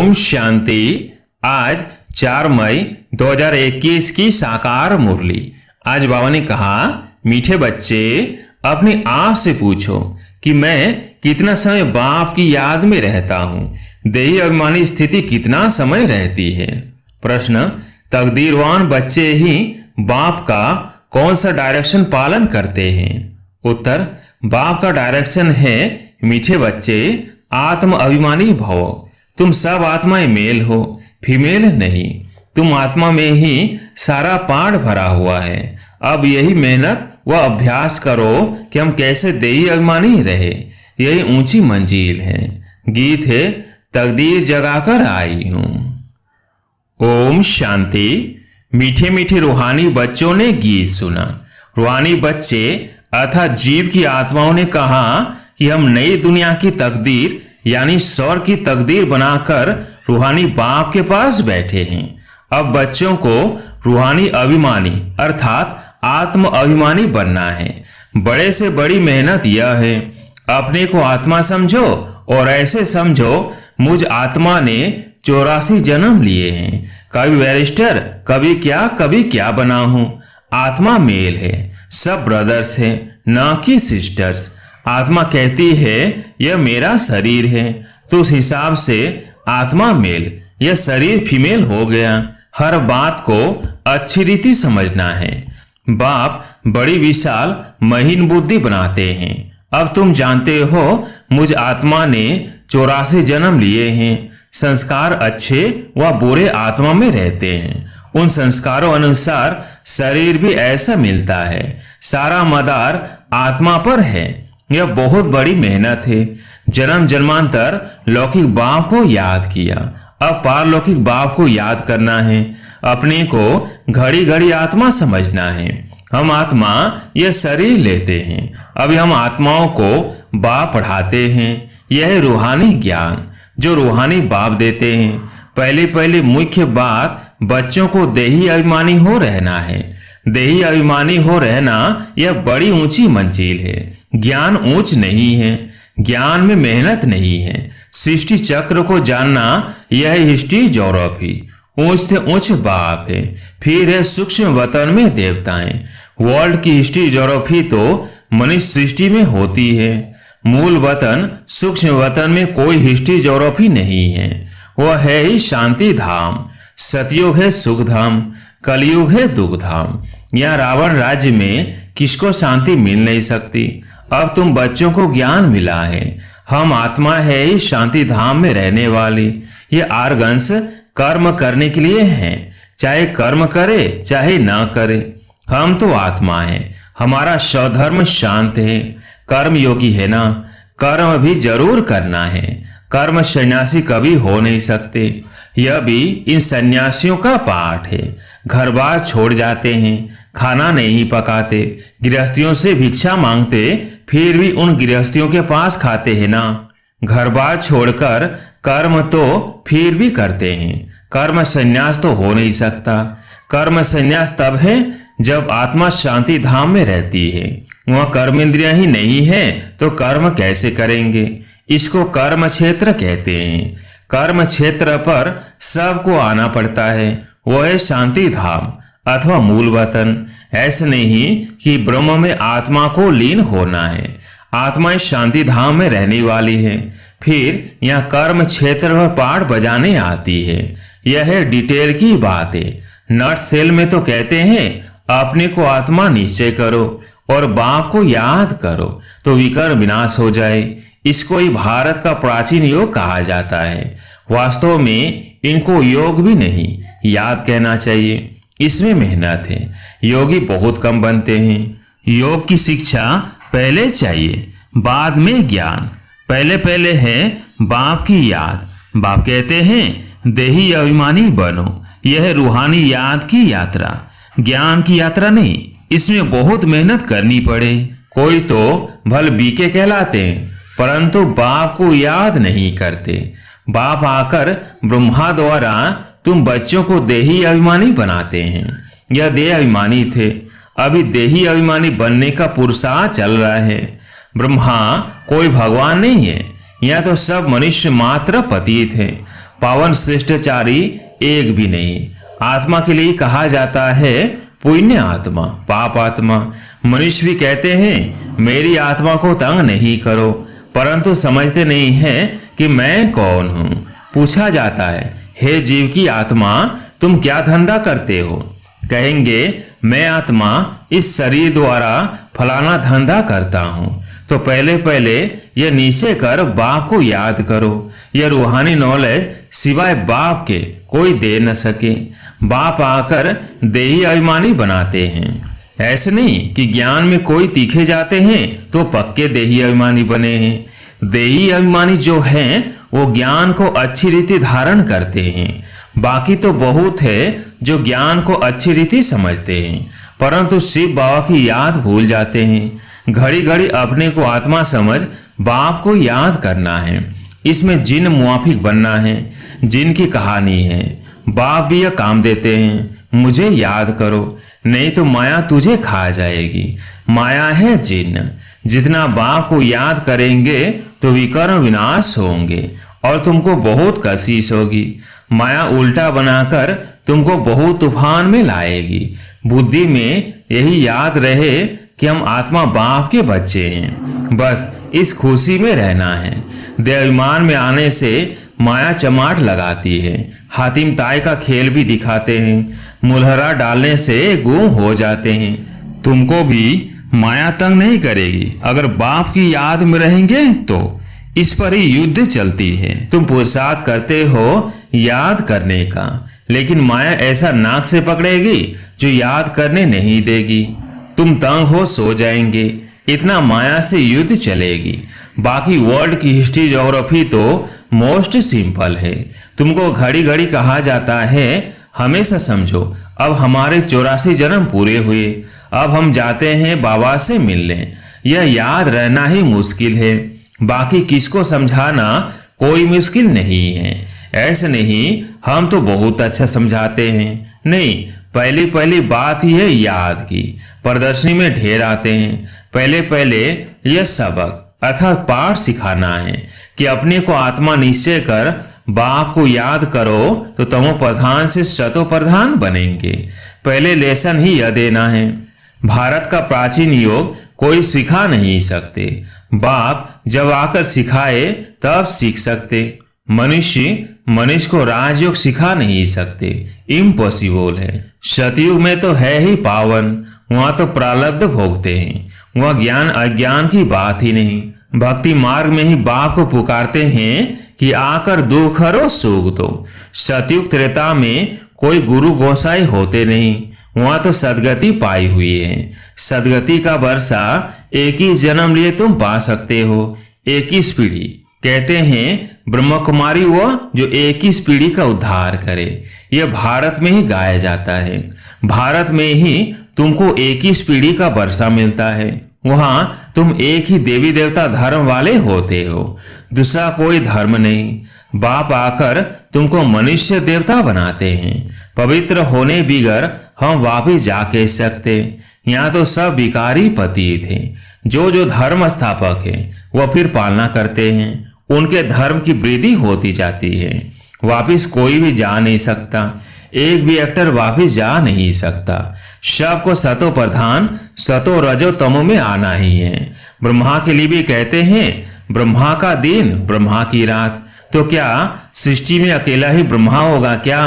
ओम शांति। आज 4 मई 2021 की साकार मुरली। आज बाबा ने कहा, मीठे बच्चे अपने आप से पूछो कि मैं कितना समय बाप की याद में रहता हूं। देही अभिमानी स्थिति कितना समय रहती है। प्रश्न, तकदीरवान बच्चे ही बाप का कौन सा डायरेक्शन पालन करते हैं। उत्तर, बाप का डायरेक्शन है, मीठे बच्चे आत्म अभिमानी भव। तुम सब आत्माएं मेल हो, फीमेल नहीं। तुम आत्मा में ही सारा पाठ भरा हुआ है। अब यही मेहनत व अभ्यास करो कि हम कैसे देही अभिमानी रहे। यही ऊंची मंजिल है। गीत है, तकदीर जगाकर आई हूं। ओम शांति। मीठे मीठे रूहानी बच्चों ने गीत सुना। रूहानी बच्चे अर्थात जीव की आत्माओं ने कहा कि हम नई दुनिया की तकदीर यानी स्वर्ग की तकदीर बनाकर रूहानी बाप के पास बैठे हैं। अब बच्चों को रूहानी अभिमानी अर्थात आत्म अभिमानी बनना है। बड़े से बड़ी मेहनत यह है, अपने को आत्मा समझो और ऐसे समझो मुझ आत्मा ने 84 जन्म लिए हैं। कभी बैरिस्टर, कभी क्या बना हूं। आत्मा मेल है, सब ब्रदर्स हैं, ना कि सिस्टर्स। आत्मा कहती है यह मेरा शरीर है, तो उस हिसाब से आत्मा मेल, यह शरीर फीमेल हो गया। हर बात को अच्छी रीति समझना है। बाप बड़ी विशाल महीन बुद्धि बनाते हैं। अब तुम जानते हो मुझ आत्मा ने 84 जन्म लिए हैं। संस्कार अच्छे व बुरे आत्मा में रहते हैं। उन संस्कारों अनुसार शरीर भी ऐसा मिलता है। सारा मदार आत्मा पर है। यह बहुत बड़ी मेहनत है। जन्म जन्मांतर लौकिक बाप को याद किया, अब पारलौकिक बाप को याद करना है। अपने को घड़ी घड़ी आत्मा समझना है। हम आत्मा यह शरीर लेते हैं। अभी हम आत्माओं को बाप पढ़ाते हैं। यह रूहानी ज्ञान जो रूहानी बाप देते हैं। पहले मुख्य बात बच्चों को देही अभिमानी हो रहना है। देही अभिमानी हो रहना यह बड़ी ऊंची मंजिल है। ज्ञान ऊंच नहीं है, ज्ञान में मेहनत नहीं है। सृष्टि चक्र को जानना यह हिस्ट्री ज्योग्राफी। ऊंच से ऊंच बाप है, फिर है सूक्ष्म वतन में देवताएं। वर्ल्ड की हिस्ट्री ज्योग्राफी तो मनुष्य सृष्टि में होती है। मूल वतन सूक्ष्म वतन में कोई हिस्ट्री ज्योग्राफी नहीं है। वह है ही शांति धाम। सतयुग है सुख धाम, कलयुग है दुख धाम। यहाँ रावण राज्य में किसको शांति मिल नहीं सकती। अब तुम बच्चों को ज्ञान मिला है। हम आत्मा है ही शांति धाम में रहने वाली। ये आर्गन्स कर्म करने के लिए हैं, चाहे कर्म करे चाहे ना करे। हम तो आत्मा है, हमारा स्वधर्म शांत है। कर्म योगी है ना, कर्म भी जरूर करना है। कर्म सन्यासी कभी हो नहीं सकते। यह भी इन सन्यासियों का पाठ है। घर बार छोड़ जाते हैं, खाना नहीं पकाते, गृहस्थियों से भिक्षा मांगते, फिर भी उन गृहस्थियों के पास खाते हैं ना। घर बार छोड़कर कर्म तो फिर भी करते हैं। कर्म संन्यास तो हो नहीं सकता। कर्म संन्यास तब है जब आत्मा शांति धाम में रहती है। वह कर्म इंद्रियां ही नहीं है तो कर्म कैसे करेंगे। इसको कर्म क्षेत्र कहते हैं। कर्म क्षेत्र पर सबको आना पड़ता है। वह है शांति धाम अथवा मूल वतन। ऐसे नहीं कि ब्रह्म में आत्मा को लीन होना है। आत्मा इस शांति धाम में रहने वाली है। फिर यहाँ कर्म क्षेत्र में पाठ बजाने आती है। यह है डिटेल की बात है। नट सेल में तो कहते हैं अपने को आत्मा निश्चय करो और बाप को याद करो तो विकर्म विनाश हो जाए। इसको ही भारत का प्राचीन योग कहा जाता है। वास्तव में इनको योग भी नहीं, याद कहना चाहिए। इसमें मेहनत है। योगी बहुत कम बनते हैं। योग की शिक्षा पहले चाहिए, बाद में ज्ञान। पहले है बाप की याद। बाप कहते हैं देही अभिमानी बनो। यह है रूहानी याद की यात्रा, ज्ञान की यात्रा नहीं। इसमें बहुत मेहनत करनी पड़े। कोई तो भल बीके कहलाते हैं परंतु बाप को याद नहीं करते। बाप आकर ब्रह्मा द्वारा तुम बच्चों को देही अभिमानी बनाते हैं। यह देह अभिमानी थे, अभी देही अभिमानी बनने का पुरुषार्थ चल रहा है। ब्रह्मा कोई भगवान नहीं है, यह तो सब मनुष्य मात्र पतित है। पावन शिष्टाचारी एक भी नहीं। आत्मा के लिए कहा जाता है पुण्य आत्मा, पाप आत्मा। मनुष्य भी कहते हैं मेरी आत्मा को तंग नहीं करो, परंतु समझते नहीं है कि मैं कौन हूं। पूछा जाता है हे जीव की आत्मा तुम क्या धंधा करते हो? कहेंगे मैं आत्मा इस शरीर द्वारा फलाना धंधा करता हूं। तो पहले पहले यह नीचे कर बाप को याद करो। यह रूहानी नॉलेज सिवाय बाप के कोई दे न सके। बाप आकर देही अभिमानी बनाते हैं। ऐसे नहीं कि ज्ञान में कोई तीखे जाते हैं तो पक्के देही अभिमानी बने हैं। देही अभिमानी जो हैं वो ज्ञान को अच्छी रीति धारण करते हैं। बाकी तो बहुत है जो ज्ञान को अच्छी रीति समझते हैं, परंतु शिव बाबा की याद भूल जाते हैं। घड़ी घड़ी अपने को आत्मा समझ बाप को याद करना है। इसमें जिन मुआफिक बनना है। जिन की कहानी है। बाप भी यह काम देते हैं मुझे याद करो, नहीं तो माया तुझे खा जाएगी। माया है जिन। जितना बाप को याद करेंगे तो विकर्म विनाश होंगे और तुमको बहुत कशिश होगी। माया उल्टा बनाकर तुमको बहुत तूफान में लाएगी। बुद्धि में यही याद रहे कि हम आत्मा बाप के बच्चे हैं, बस इस खुशी में रहना है। देवाभिमान में आने से माया चमाट लगाती है। हातिम ताई का खेल भी दिखाते हैं। मुलहरा डालने से गुम हो जाते हैं। तुमको भी माया तंग नहीं करेगी अगर बाप की याद में रहेंगे तो। इस पर ही युद्ध चलती है। तुम पुरुषार्थ करते हो याद करने का, लेकिन माया ऐसा नाक से पकड़ेगी जो याद करने नहीं देगी। तुम तंग हो सो जाएंगे। इतना माया से युद्ध चलेगी। बाकी वर्ल्ड की हिस्ट्री ज्योग्राफी तो मोस्ट सिंपल है। तुमको घड़ी घड़ी कहा जाता है हमेशा समझो अब हमारे 84 जन्म पूरे हुए, अब हम जाते हैं बाबा से मिलने। यह याद रहना ही मुश्किल है। बाकी किसको समझाना कोई मुश्किल नहीं है। ऐसे नहीं हम तो बहुत अच्छा समझाते हैं। नहीं, पहली पहली बात ही है याद की। प्रदर्शनी में ढेर आते हैं। पहले पहले यह सबक अर्थात पाठ सिखाना है कि अपने को आत्मा निश्चय कर बाप को याद करो तो तमो प्रधान से शतो प्रधान बनेंगे। पहले लेसन ही यह देना है। भारत का प्राचीन योग कोई सिखा नहीं सकते। बाप जब आकर सिखाए तब सीख सकते। मनुष्य को राजयोग सिखा नहीं सकते, इम्पॉसिबल है। सतयुग में तो है ही पावन, वहां तो प्रारब्ध भोगते हैं। वहां ज्ञान अज्ञान की बात ही नहीं। भक्ति मार्ग में ही बाप को पुकारते हैं कि आकर दुख हरो सुख दो। सतयुग त्रेता में कोई गुरु गोसाई होते नहीं। वहां तो सदगति पाई हुई है। सदगति का वर्षा 21 जन्म लिए तुम पा सकते हो। 21 पीढ़ी कहते हैं ब्रह्म कुमारी वो जो 21 पीढ़ी का उद्धार करे। यह भारत में ही गाया जाता है। भारत में ही तुमको 21 पीढ़ी का वर्षा मिलता है। वहां तुम एक ही देवी देवता धर्म वाले होते हो, दूसरा कोई धर्म नहीं। बाप आकर तुमको मनुष्य देवता बनाते हैं। पवित्र होने बिगर हम वापिस जा कह सकते। यहाँ तो सब विकारी पति थे। जो धर्म स्थापक है वह फिर पालना करते हैं। उनके धर्म की वृद्धि होती जाती है। वापिस कोई भी जा नहीं सकता। एक भी एक्टर वापिस जा नहीं सकता। सबको सतो प्रधान सतो रजो तमो में आना ही है। ब्रह्मा के लिए भी कहते हैं ब्रह्मा का दिन ब्रह्मा की रात। तो क्या सृष्टि में अकेला ही ब्रह्मा होगा क्या?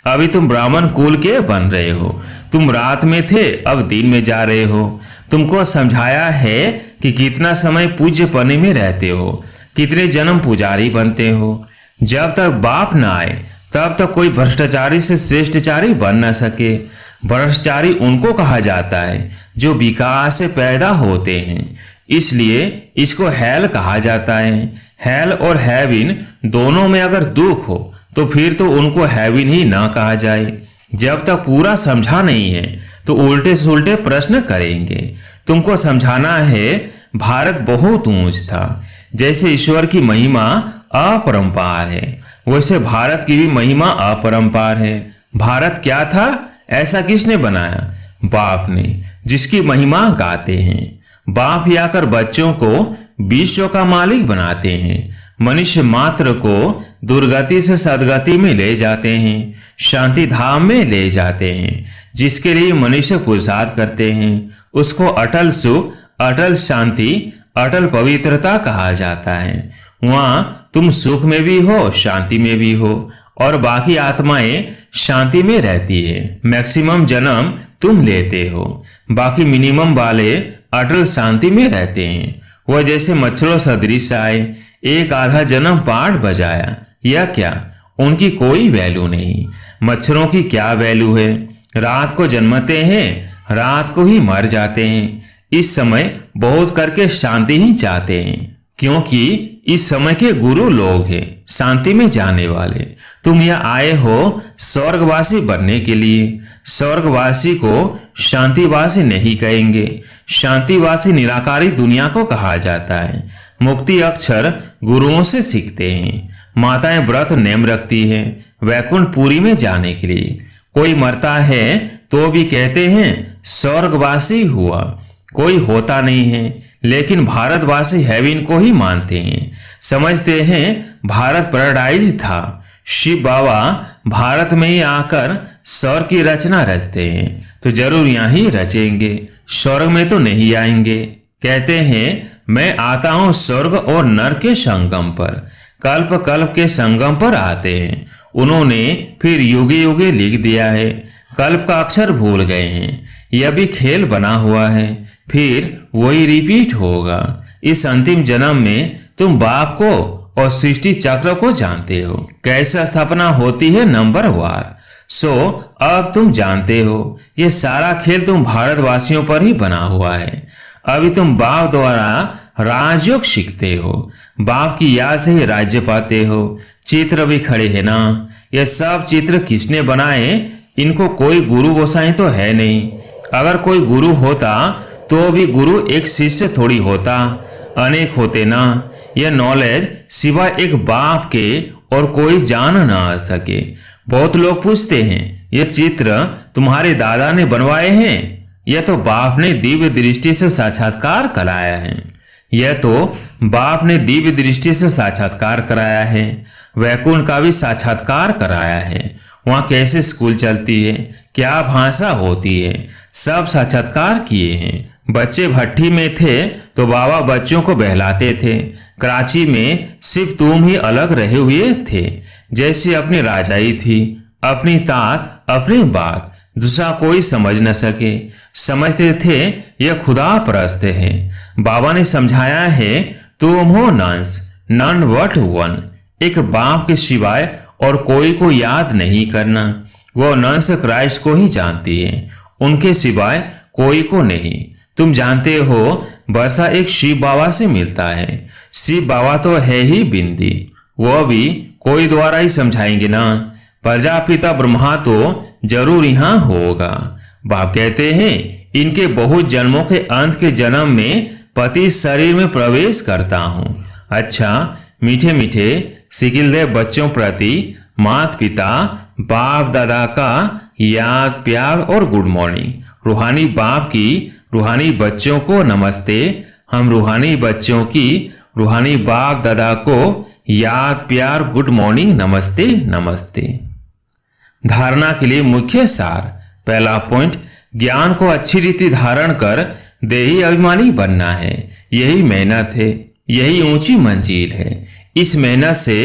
अभी तुम ब्राह्मण कुल के बन रहे हो। तुम रात में थे अब दिन में जा रहे हो। तुमको समझाया है कि कितना समय पूज्य पने में रहते हो, कितने जन्म पुजारी बनते हो। जब तक बाप न आए तब तक कोई भ्रष्टाचारी से श्रेष्ठचारी बन न सके। भ्रष्टाचारी उनको कहा जाता है जो विकास से पैदा होते हैं। इसलिए इसको हेल कहा जाता है। हेल और हेविन दोनों में अगर दुख हो तो फिर तो उनको हेविन ही ना कहा जाए। जब तक पूरा समझा नहीं है तो उल्टे सुलटे प्रश्न करेंगे। तुमको समझाना है भारत बहुत ऊंच था। जैसे ईश्वर की महिमा अपरंपार है, वैसे भारत की भी महिमा अपरंपार है। भारत क्या था? ऐसा किसने बनाया? बाप ने, जिसकी महिमा गाते हैं। बाप ही आकर बच्चों को विश्व का मालिक बनाते हैं। मनुष्य मात्र को दुर्गति से सदगति में ले जाते हैं, शांति धाम में ले जाते हैं। जिसके लिए मनुष्य पुरुषार्थ करते हैं उसको अटल सुख, अटल शांति, अटल पवित्रता कहा जाता है। वहां तुम सुख में भी हो, शांति में भी हो, और बाकी आत्माएं शांति में रहती है। मैक्सिमम जन्म तुम लेते हो, बाकी मिनिमम वाले अटल शांति में रहते हैं। वह जैसे मच्छरों सदृश आए, एक आधा जन्म पाठ बजाया, या क्या? उनकी कोई वैल्यू नहीं। मच्छरों की क्या वैल्यू है? रात को जन्मते हैं, रात को ही मर जाते हैं। इस समय बहुत करके शांति ही चाहते हैं, क्योंकि इस समय के गुरु लोग हैं शांति में जाने वाले। तुम यह आए हो स्वर्गवासी बनने के लिए। स्वर्गवासी को शांतिवासी नहीं कहेंगे। शांतिवासी निराकारी दुनिया को कहा जाता है। मुक्ति अक्षर गुरुओं से सीखते हैं। माताएं व्रत नेम रखती है वैकुंठपुरी में जाने के लिए। कोई मरता है तो भी कहते हैं स्वर्गवासी हुआ। कोई होता नहीं है, लेकिन भारतवासी हेवन को ही मानते हैं। समझते हैं भारत पैराडाइज था। शिव बाबा भारत में ही आकर स्वर्ग की रचना रचते हैं, तो जरूर यहाँ ही रचेंगे, स्वर्ग में तो नहीं आएंगे। कहते हैं मैं आता हूं स्वर्ग और नरक के संगम पर। कल्प कल्प के संगम पर आते हैं। उन्होंने फिर युगे युगे लिख दिया है। कल्प का अक्षर भूल गए हैं। यह भी खेल बना हुआ है, फिर वही रिपीट होगा। इस अंतिम जन्म में तुम बाप को और सृष्टि चक्र को जानते हो, कैसे स्थापना होती है नंबर वार। सो अब तुम जानते हो ये सारा खेल तुम भारतवासियों पर ही बना हुआ है। अभी तुम बाप द्वारा राजयोग सीखते हो, बाप की याद से ही राज्य पाते हो। चित्र भी खड़े हैं ना, ये सब चित्र किसने बनाए? इनको कोई गुरु गोसाई तो है नहीं। अगर कोई गुरु होता तो भी गुरु एक शिष्य थोड़ी होता, अनेक होते ना। यह नॉलेज सिवा एक बाप के और कोई जान ना आ सके। बहुत लोग पूछते हैं ये चित्र तुम्हारे दादा ने बनवाए हैं? यह तो बाप ने दिव्य दृष्टि से साक्षात्कार कराया है। यह तो बाप ने दिव्य दृष्टि से साक्षात्कार कराया है। वैकुंठ का भी साक्षात्कार कराया है। वहां कैसे स्कूल चलती है, क्या भाषा होती है, सब साक्षात्कार किए हैं। बच्चे भट्टी में थे तो बाबा बच्चों को बहलाते थे। कराची में सिर्फ तुम ही अलग रहे हुए थे, जैसी अपनी राजाई थी, अपनी तात, अपनी बात, दूसरा कोई समझ न सके। समझते थे यह खुदा परस्त है। बाबा ने समझाया है तुम हो नंस, नन वट वन। एक बाप के सिवाय और कोई को याद नहीं करना। वो नंस क्राइस्ट को ही जानती है, उनके सिवाय कोई को नहीं। तुम जानते हो बरसा एक शिव बाबा से मिलता है। शिव बाबा तो है ही बिंदी, वो भी कोई द्वारा ही समझाएंगे ना। प्रजापिता ब्रह्मा तो जरूर यहाँ होगा। बाप कहते हैं इनके बहुत जन्मों के अंत के जन्म में पति शरीर में प्रवेश करता हूँ। अच्छा, मीठे मीठे सिकिलदेव बच्चों प्रति माता पिता बाप दादा का याद प्यार और गुड मॉर्निंग। रूहानी बाप की रूहानी बच्चों को नमस्ते। हम रूहानी बच्चों की रूहानी बाप दादा को याद प्यार गुड मॉर्निंग नमस्ते नमस्ते। धारणा के लिए मुख्य सार। पहला पॉइंट, ज्ञान को अच्छी रीति धारण कर देही अभिमानी बनना है। यही मेहनत है, यही ऊंची मंजिल है। इस मेहनत से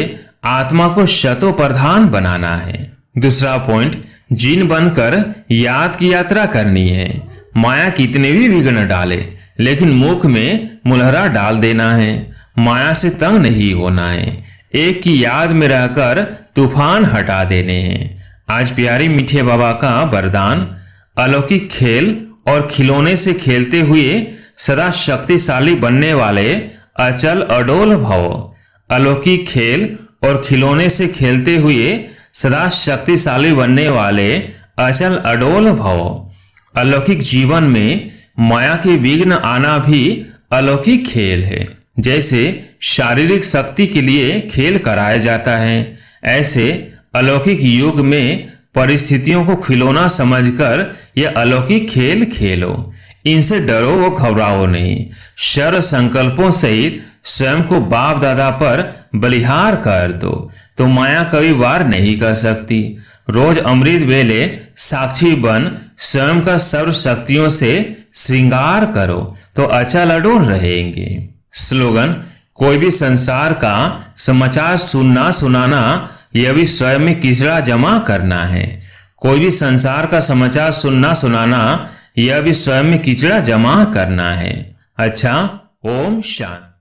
आत्मा को शतो प्रधान बनाना है। दूसरा पॉइंट, जीन बनकर याद की यात्रा करनी है। माया कितने भी विघ्न डाले, लेकिन मुख में मुलहरा डाल देना है। माया से तंग नहीं होना है। एक की याद में रहकर तूफान हटा देने हैं। आज प्यारी मीठे बाबा का वरदान, अलौकिक खेल और खिलौने से खेलते हुए सदा शक्तिशाली बनने वाले अचल अडोल भव। अलौकिक खेल और खिलौने से खेलते हुए सदा शक्तिशाली बनने वाले अचल अडोल भव। अलौकिक जीवन में माया के विघ्न आना भी अलौकिक खेल है। जैसे शारीरिक शक्ति के लिए खेल कराया जाता है, ऐसे अलौकिक युग में परिस्थितियों को खिलौना समझकर यह अलौकिक खेल खेलो। इनसे डरो व घबराओ नहीं। सर्व संकल्पों सहित स्वयं को बाप दादा पर बलिहार कर दो तो माया कभी वार नहीं कर सकती। रोज अमृत वेले साक्षी बन स्वयं का सर्व शक्तियों से श्रृंगार करो तो अचल अडोल रहेंगे। स्लोगन: कोई भी संसार का समाचार सुनना सुनाना यह भी स्वयं में किचड़ा जमा करना है। कोई भी संसार का समाचार सुनना सुनाना यह भी स्वयं में किचड़ा जमा करना है। अच्छा, ओम शांति।